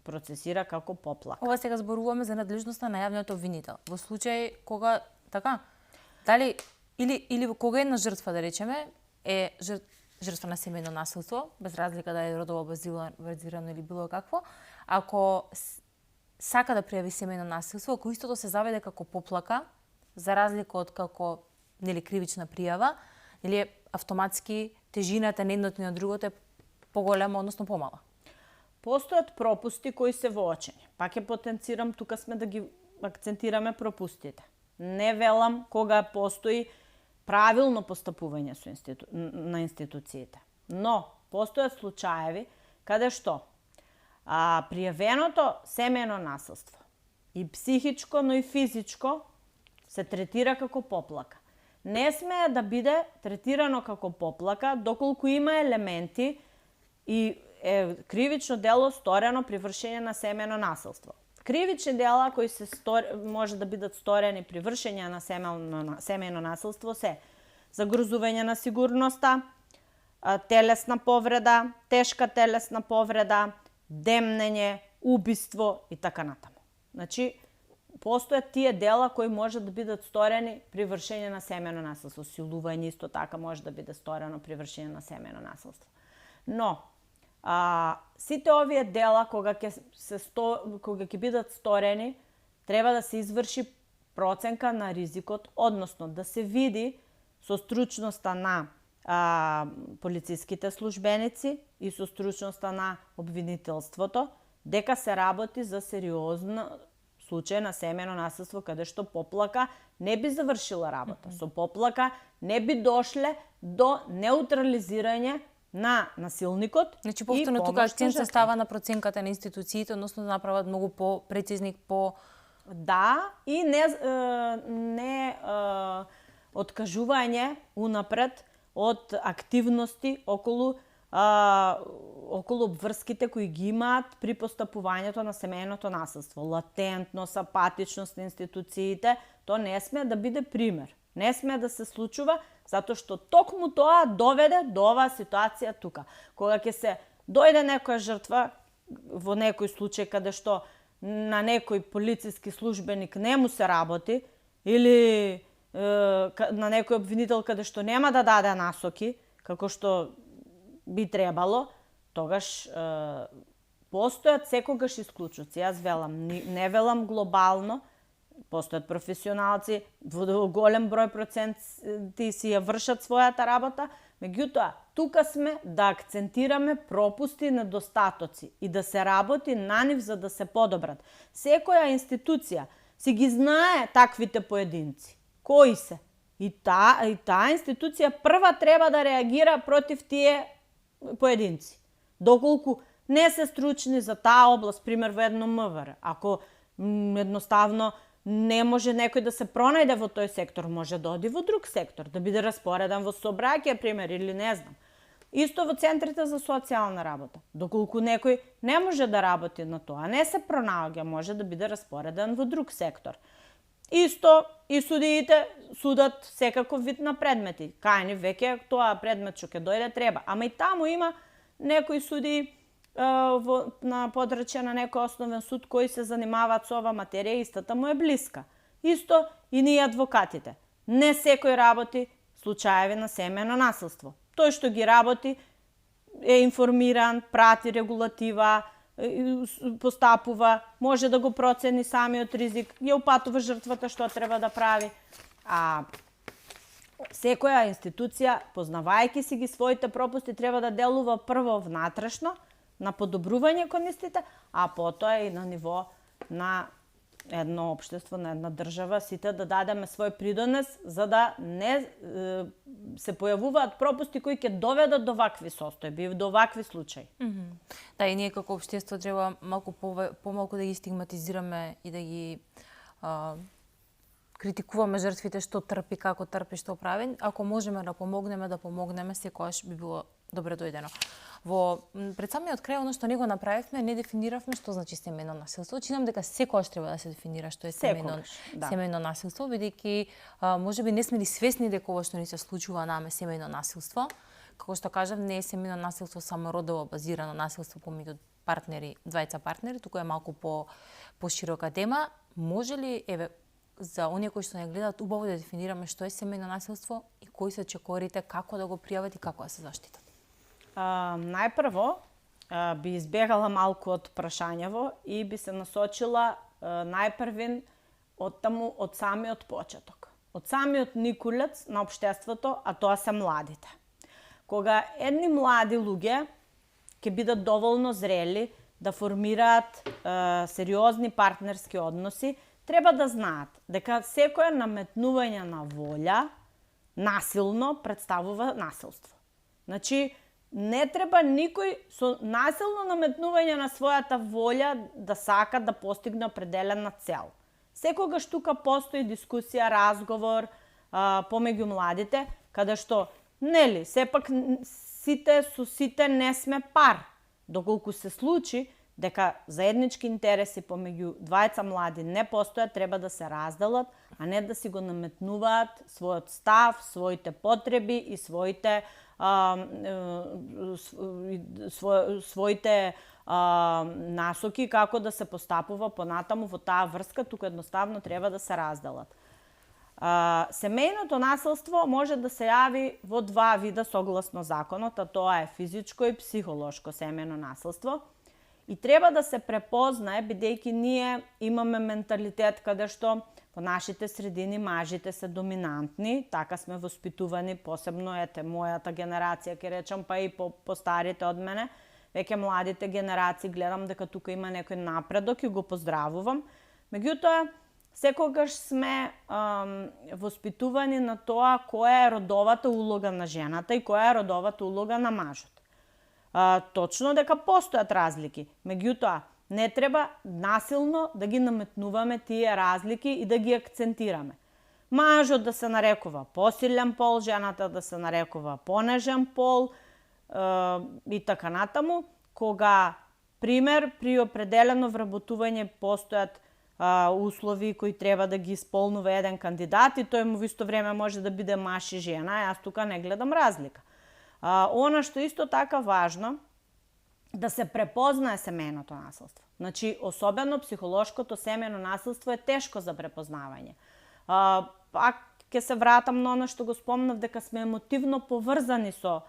процесира како поплака. Ова сега зборуваме за надлежноста на јавниот обвинител. Во случај кога дали или кога една жртва, да речеме, е жртва на семејно насилство, без разлика да е родово базирано или било какво, ако сака да пријави семејно насилство, ако истото се заведе како поплака, за разлика од како кривична пријава, или автоматски тежината на едното и на другото е поголема, односно помала. Постојат пропусти кои се воочени. Пак ќе потенцирам, тука сме да ги акцентираме пропустите. Не велам кога постои правилно постапување на институциите. Но, постојат случаеви каде што пријавеното семејно насилство и психичко, но и физичко се третира како поплака. Не смее да биде третирано како поплака доколку има елементи и кривично дело сторено при вршење на семејно насилство. Кривични дела кои може да бидат сторени при вршење на семејно насилство се загрозување на сигурноста, телесна повреда, тешка телесна повреда, демнење, убиство и така натаму. Значи, постојат тие дела кои може да бидат сторени при вршење на семејно насилство. Силување исто така може да биде сторено при вршење на семејно насилство. Но, сите овие дела кога ќе бидат сторени, треба да се изврши проценка на ризикот, односно да се види со стручноста на полициските службеници и со стручноста на обвинителството, дека се работи за сериозно случај на семејно насилство каде што поплака не би завршила работа. Со поплака не би дошле до неутрализирање на насилникот. Значи, повторно тука акцент се става на проценката на институциите, односно да направат многу по-прецизни, Да, и не откажување унапред од активности околу обврските кои ги имаат при постапувањето на семејното насилство. Латентност, апатичност на институциите, то не сме да биде пример. Не сме да се случува, затоа што токму тоа доведе до оваа ситуација тука. Кога ќе се дојде некоја жртва, во некој случај каде што на некој полициски службеник не му се работи, или на некој обвинител каде што нема да даде насоки, како што би требало, тогаш постојат секогаш исклучоци. Јас велам, не велам глобално, постојат професионалци, во голем број проценти си ја вршат својата работа, меѓутоа, тука сме да акцентираме пропусти, недостатоци и да се работи на нив за да се подобрат. Секоја институција си ги знае таквите поединци. Кои се? И таа институција прва треба да реагира против тие поединци. Доколку не се стручни за таа област, пример во едно МВР. Ако едноставно не може некој да се пронајде во тој сектор, може да оди во друг сектор, да биде распореден во сообраќај, пример, или не знам. Исто во центрите за социјална работа. Доколку некој не може да работи на тоа, не се пронаоѓа, може да биде распореден во друг сектор. Исто и судиите судат секаков вид на предмети. Кај ни веќе тоа предмет што ќе дојде треба. Ама и таму има некои судии на подрачје на некој основен суд кои се занимаваат со ова материја, истата му е блиска. Исто и ние адвокатите. Не секој работи случаеви на семејно насилство. Тој што ги работи е информиран, прати регулатива, постапува, може да го процени самиот ризик, ја упатува жртвата што треба да прави. А секоја институција, познавајќи си ги своите пропусти, треба да делува прво внатрешно, на подобрување кон истите, а потоа и на ниво на едно општество, на една држава, сите да дадеме свој придонес, за да не се појавуваат пропусти кои ќе доведат до вакви состојби, до вакви случаи. Да, и ние како општество треба малку помалку да ги стигматизираме и да ги критикуваме жртвите што трпи, како трпи, што прави. Ако можеме да помогнеме, секогаш би било добре дојдено. Пред самиот крај, оно што не го направивме, не дефиниравме што значи семејно насилство. Чинам дека секогаш треба да се дефинира што е семејно насилство, бидејќи можеби не сме ли свесни дека ова што ни се случува наме семејно насилство. Како што кажав, не е семејно насилство само родово базирано насилство помеѓу двајца партнери, туку е малку поширока тема. Може ли, за оние кои што не гледаат, убаво да дефинираме што е семејно насилство и кои се чекорите, како да го пријават и како да се заштитат? Најпрво би избегала малку од прашањево и би се насочила најпрвин од самиот почеток. Од самиот никулец на општеството, а тоа се младите. Кога едни млади луѓе ќе бидат доволно зрели да формираат сериозни партнерски односи, треба да знаат дека секое наметнување на волја насилно представува насилство. Значи, не треба никој со насилно наметнување на својата волја да сака да постигне определена цел. Секогаш тука постои дискусија, разговор помеѓу младите, каде што, нели, сепак сите со сите не сме пар. Доколку се случи дека заеднички интереси помеѓу двајца млади не постојат, треба да се разделат, а не да си го наметнуваат својот став, своите потреби и своите насоки како да се постапува понатаму во таа врска, туку едноставно треба да се разделат. Семејното насилство може да се јави во два вида согласно законот, а тоа е физичко и психолошко семејно насилство. И треба да се препознае, бидејќи ние имаме менталитет каде што во нашите средини мажите се доминантни, така сме воспитувани, посебно мојата генерација, ќе речам, па и по-старите од мене, веќе младите генерации гледам дека тука има некој напредок и го поздравувам. Меѓутоа, секогаш сме воспитувани на тоа која е родовата улога на жената и која е родовата улога на мажот. Точно дека постојат разлики, меѓутоа не треба насилно да ги наметнуваме тие разлики и да ги акцентираме. Мажот да се нарекува посилен пол, жената да се нарекува понежен пол и така натаму, кога, пример, при определено вработување постојат услови кои треба да ги исполнува еден кандидат и тој му во исто време може да биде маж и жена, јас тука не гледам разлика. Она што исто така важно, да се препознае семејното насилство. Значи, особено психолошкото семејно насилство е тешко за препознавање. Пак ќе се вратам на она што го спомнав, дека сме емотивно поврзани со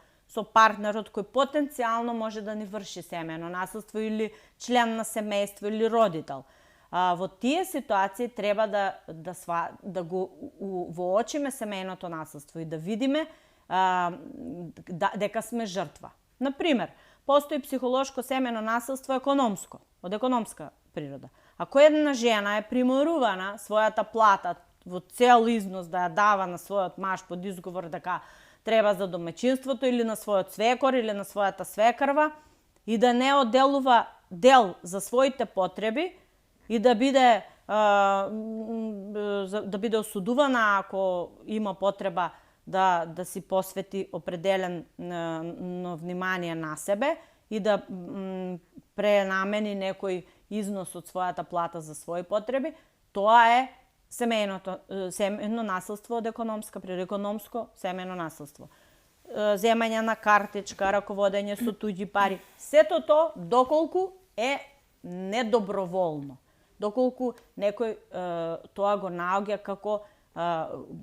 партнерот кој потенцијално може да ни врши семејно насилство или член на семејство или родител. Во тие ситуации треба да го воочиме семејното насилство и да видиме дека сме жртва. Например, постои психолошко семејно насилство економско, од економска природа. Ако една жена е приморувана својата плата во цел износ да ја дава на својот маж под изговор дека треба за домаќинството или на својот свекор или на својата свекрва и да не одделува дел за своите потреби и да биде осудувана ако има потреба да си посвети определено внимание на себе и да пренамени некој износ од својата плата за своји потреби, тоа е семејно насилство од економска природа, економско семејно насилство. Земање на картичка, раководење со туѓи пари, сето тоа доколку е недоброволно, доколку некој тоа го наоѓа како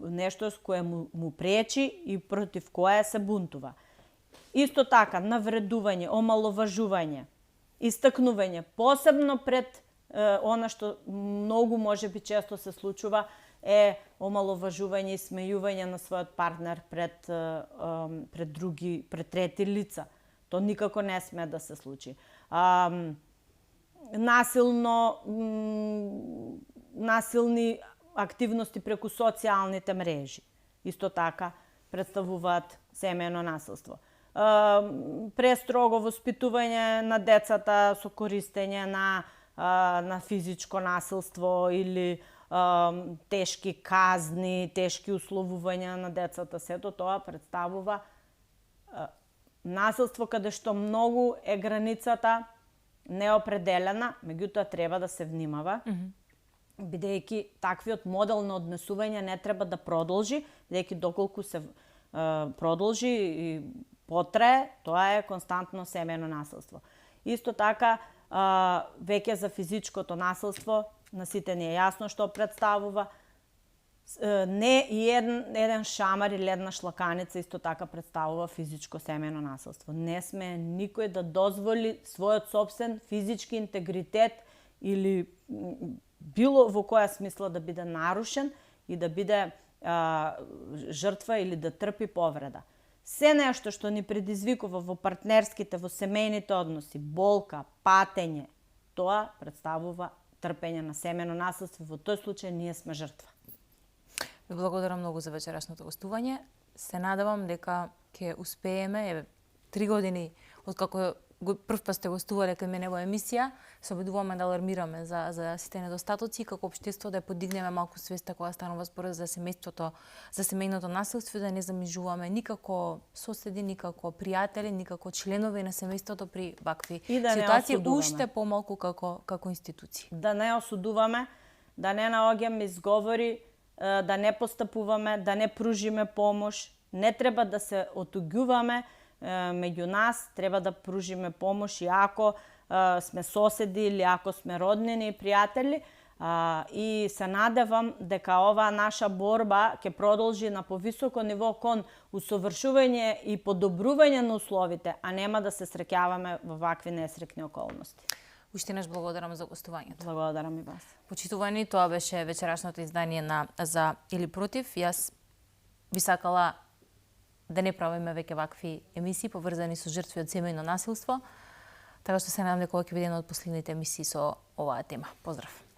нешто кое му пречи и против кое се бунтува. Исто така, навредување, омаловажување, истакнување, посебно пред она што многу можеби често се случува е омаловажување и смејување на својот партнер пред трети лица. То никако не сме да се случи. Насилни активности преку социјалните мрежи исто така представуваат семејно насилство. Престрого воспитување на децата со користење на физичко насилство или тешки казни, тешки условувања на децата, сето тоа представува насилство каде што многу е границата неопределена, меѓутоа треба да се внимава, бидејќи таквиот модел на однесување не треба да продолжи, бидејќи доколку се продолжи и потрае, тоа е константно семејно насилство. Исто така, веќе за физичкото насилство, на сите ни е јасно што представува. Не еден шамар или една шлаканица исто така представува физичко семејно насилство. Не сме никој да дозволи својот собствен физички интегритет или било во која смисла да биде нарушен и да биде жртва или да трпи повреда. Се нешто што ни предизвикува во партнерските, во семејните односи, болка, патење, тоа представува трпење на семејно насилство. Во тој случај ние сме жртва. Ви благодарам многу за вечерашното гостување. Се надевам дека ќе успееме. 3 години откако прв пат сте гостувале кај мене во емисија, се обидуваме да алармираме за сите недостатоци, како општество да подигнеме малку свеста кога станува збор за семејството, за семејното насилство, да не замижуваме никако соседи, никако пријатели, никако членови на семејството при вакви ситуации, уште помалку како институции. Да не осудуваме, да не наоѓаме изговори, да не постапуваме, да не пружиме помош, не треба да се отуѓуваме меѓу нас, треба да пружиме помош и ако сме соседи или ако сме роднини и пријатели, и се надевам дека оваа наша борба ќе продолжи на повисоко ниво кон усовршување и подобрување на условите, а нема да се среќаваме во вакви несреќни околности. Уште наш благодарам за гостувањето. Благодарам и вас. Почитувани, тоа беше вечерашното издание на За или Против. Јас би сакала да не правиме веќе вакви емисии поврзани со жртви од семејно насилство. Така што се надам дека ова ќе биде една од последните емисии со оваа тема. Поздрав!